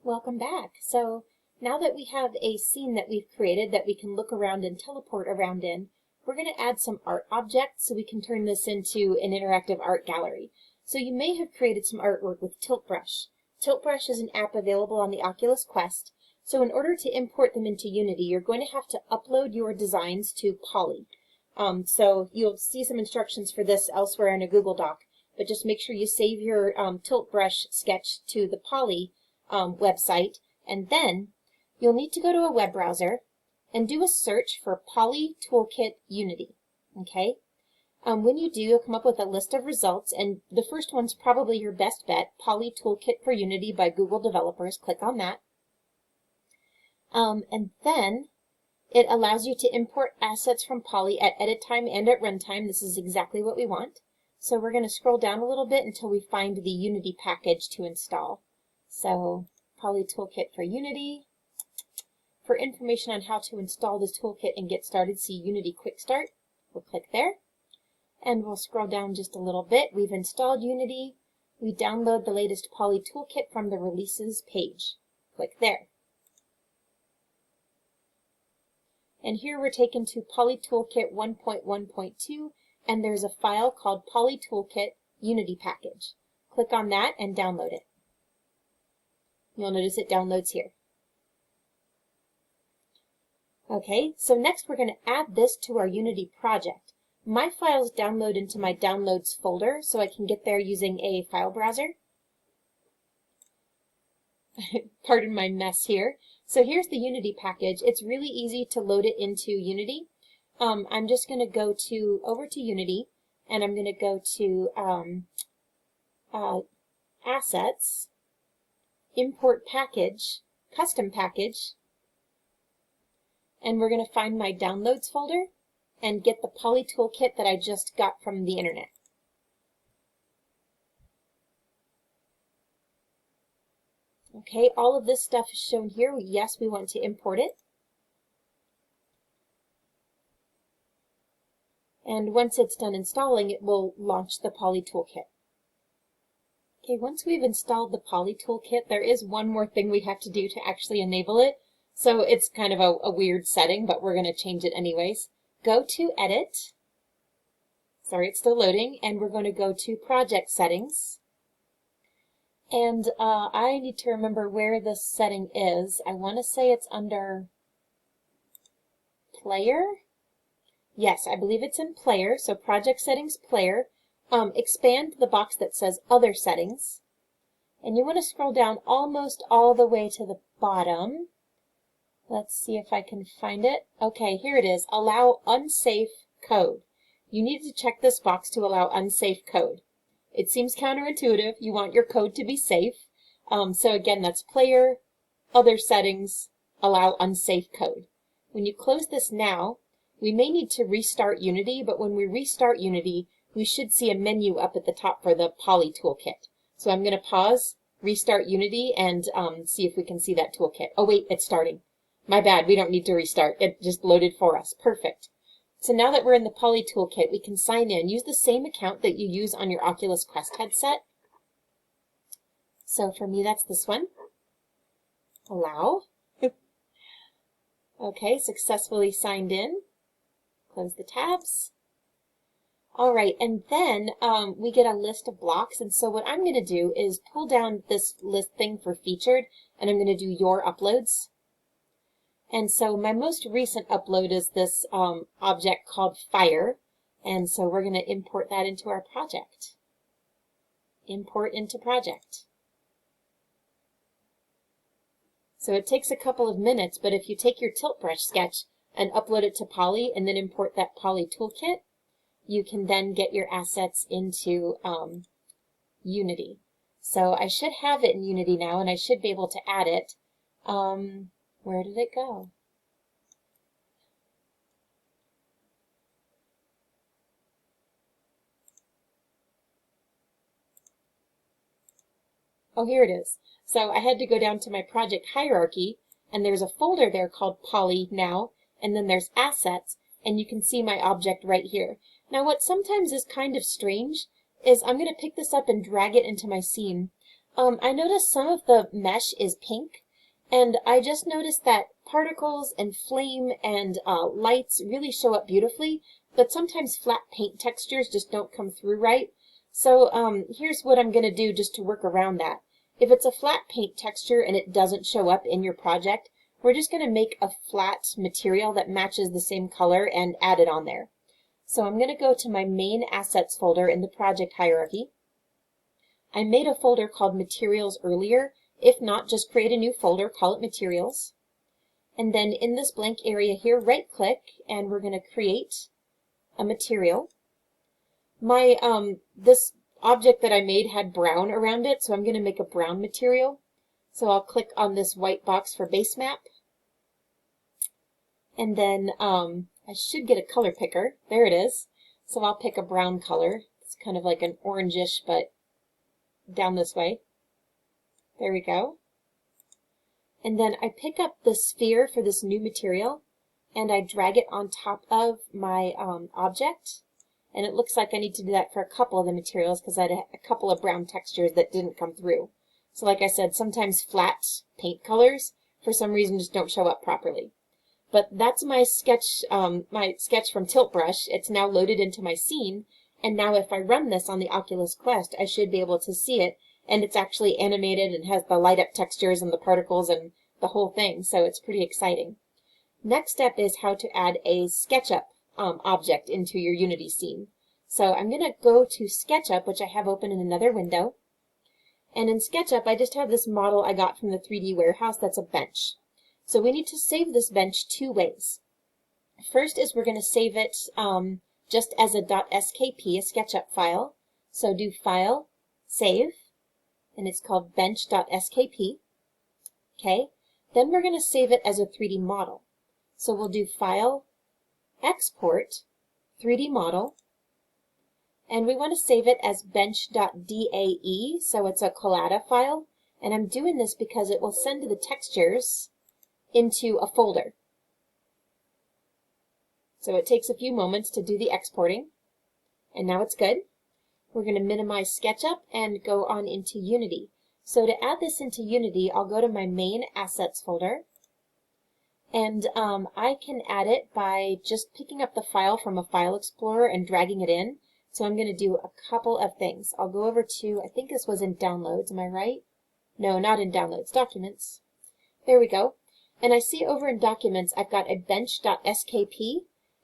Welcome back. So now that we have a scene that we've created that we can look around and teleport around in, we're going to add some art objects so we can turn this into an interactive art gallery. So you may have created some artwork with TiltBrush. TiltBrush is an app available on the Oculus Quest. So in order to import them into Unity, you're going to have to upload your designs to Poly. So you'll see some instructions for this elsewhere in a Google Doc, but just make sure you save your TiltBrush sketch to the Poly website, and then you'll need to go to a web browser and do a search for Poly Toolkit Unity. Okay? When you do, you'll come up with a list of results, and the first one's probably your best bet, Poly Toolkit for Unity by Google developers. Click on that. And then it allows you to import assets from Poly at edit time and at runtime. This is exactly what we want. So we're going to scroll down a little bit until we find the Unity package to install. So Poly Toolkit for Unity. For information on how to install this toolkit and get started, see Unity Quick Start. We'll click there. And we'll scroll down just a little bit. We've installed Unity. We download the latest Poly Toolkit from the Releases page. Click there. And here we're taken to Poly Toolkit 1.1.2, and there's a file called Poly Toolkit Unity Package. Click on that and download it. You'll notice it downloads here. Okay, so next we're going to add this to our Unity project. My files download into my Downloads folder, so I can get there using a file browser. Pardon my mess here. So here's the Unity package. It's really easy to load it into Unity. I'm just going to go over to Unity, and I'm going to go to Assets, Import Package, Custom Package, and we're going to find my Downloads folder and get the Poly Toolkit that I just got from the internet. Okay, all of this stuff is shown here. Yes, we want to import it. And once it's done installing, it will launch the Poly Toolkit. Okay, once we've installed the Poly Toolkit, there is one more thing we have to do to actually enable it. So it's kind of a weird setting, but we're going to change it anyways. Go to Edit. Sorry, it's still loading. And we're going to go to Project Settings. And I need to remember where this setting is. I want to say it's under Player. Yes, I believe it's in Player. So Project Settings, Player. Expand the box that says Other Settings. And you want to scroll down almost all the way to the bottom. Let's see if I can find it. Okay, here it is. Allow unsafe code. You need to check this box to allow unsafe code. It seems counterintuitive. You want your code to be safe. So again, that's Player, Other Settings, Allow Unsafe Code. When you close this now, we may need to restart Unity, but when we restart Unity, we should see a menu up at the top for the Poly Toolkit. So I'm going to pause, restart Unity, and see if we can see that toolkit. Oh wait, it's starting. My bad, we don't need to restart. It just loaded for us. Perfect. So now that we're in the Poly Toolkit, we can sign in. Use the same account that you use on your Oculus Quest headset. So for me, that's this one. Allow. Okay, successfully signed in. Close the tabs. All right, and then we get a list of blocks. And so what I'm going to do is pull down this list thing for featured, and I'm going to do your uploads. And so my most recent upload is this object called Fire. And so we're going to import that into our project. Import into project. So it takes a couple of minutes, but if you take your TiltBrush sketch and upload it to Poly and then import that Poly Toolkit, you can then get your assets into Unity. So I should have it in Unity now, and I should be able to add it. Where did it go? Oh, here it is. So I had to go down to my project hierarchy, and there's a folder there called Poly now, and then there's Assets, and you can see my object right here. Now what sometimes is kind of strange is I'm going to pick this up and drag it into my scene. I noticed some of the mesh is pink, and I just noticed that particles and flame and lights really show up beautifully, but sometimes flat paint textures just don't come through right. So here's what I'm going to do just to work around that. If it's a flat paint texture and it doesn't show up in your project, we're just going to make a flat material that matches the same color and add it on there. So I'm going to go to my main assets folder in the project hierarchy. I made a folder called materials earlier. If not, just create a new folder, call it materials. And then in this blank area here, right click, and we're going to create a material. My this object that I made had brown around it, so I'm going to make a brown material. So I'll click on this white box for base map. And then I should get a color picker. There it is. So I'll pick a brown color. It's kind of like an orangish, but down this way. There we go. And then I pick up the sphere for this new material, and I drag it on top of my object. And it looks like I need to do that for a couple of the materials because I had a couple of brown textures that didn't come through. So like I said, sometimes flat paint colors, for some reason, just don't show up properly. But that's my sketch from TiltBrush. It's now loaded into my scene, and now if I run this on the Oculus Quest, I should be able to see it, and it's actually animated and has the light up textures and the particles and the whole thing, so it's pretty exciting. Next step is how to add a SketchUp object into your Unity scene. So I'm going to go to SketchUp, which I have open in another window, and in SketchUp I just have this model I got from the 3D warehouse that's a bench. So we need to save this bench two ways. First is we're going to save it just as a .skp, a SketchUp file. So do File, Save, and it's called bench.skp. Okay, then we're going to save it as a 3D model. So we'll do File, Export, 3D Model, and we want to save it as bench.dae, so it's a collada file. And I'm doing this because it will send the textures into a folder. So it takes a few moments to do the exporting, and now it's good. We're going to minimize SketchUp and go on into Unity. So to add this into Unity, I'll go to my main assets folder, and I can add it by just picking up the file from a file explorer and dragging it in. So I'm going to do a couple of things. I'll go over to, I think this was in Downloads, am I right? No, not in Downloads, Documents. There we go. And I see over in Documents, I've got a bench.skp,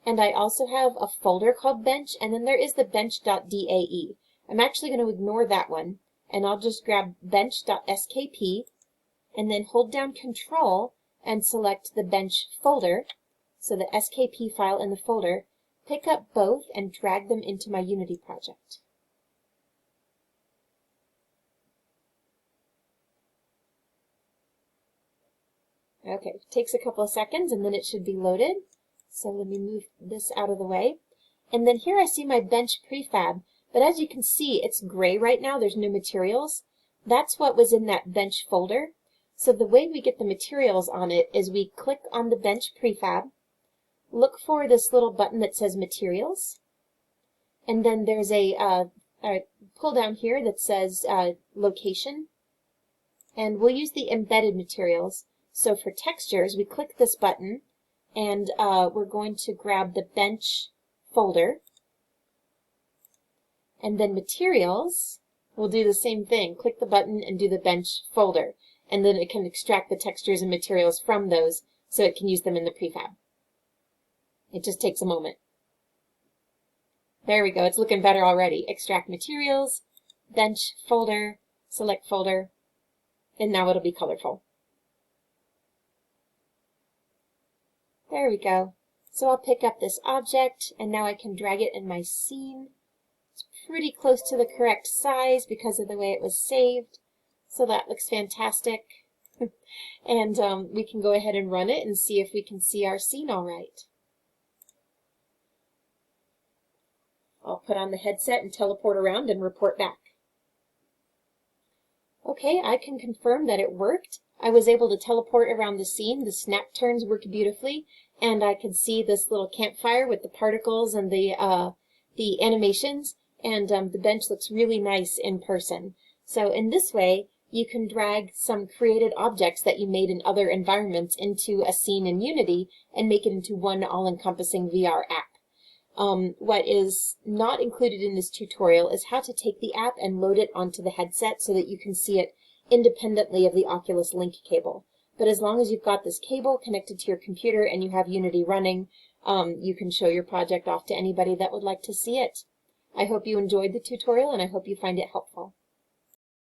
and I also have a folder called Bench, and then there is the bench.dae. I'm actually going to ignore that one, and I'll just grab bench.skp, and then hold down Control and select the Bench folder, so the skp file in the folder, pick up both and drag them into my Unity project. Okay, takes a couple of seconds and then it should be loaded. So let me move this out of the way. And then here I see my bench prefab, but as you can see, it's gray right now, there's no materials. That's what was in that bench folder. So the way we get the materials on it is we click on the bench prefab, look for this little button that says materials, and then there's a pull down here that says location, and we'll use the embedded materials. So for textures, we click this button, and we're going to grab the bench folder, and then materials, we'll do the same thing. Click the button and do the bench folder, and then it can extract the textures and materials from those so it can use them in the prefab. It just takes a moment. There we go, it's looking better already. Extract materials, bench folder, select folder, and now it'll be colorful. There we go. So I'll pick up this object, and now I can drag it in my scene. It's pretty close to the correct size because of the way it was saved. So that looks fantastic. And we can go ahead and run it and see if we can see our scene all right. I'll put on the headset and teleport around and report back. Okay, I can confirm that it worked. I was able to teleport around the scene. The snap turns worked beautifully, and I could see this little campfire with the particles and the animations, and the bench looks really nice in person. So in this way, you can drag some created objects that you made in other environments into a scene in Unity and make it into one all-encompassing VR app. What is not included in this tutorial is how to take the app and load it onto the headset so that you can see it independently of the Oculus Link cable. But as long as you've got this cable connected to your computer and you have Unity running, you can show your project off to anybody that would like to see it. I hope you enjoyed the tutorial and I hope you find it helpful.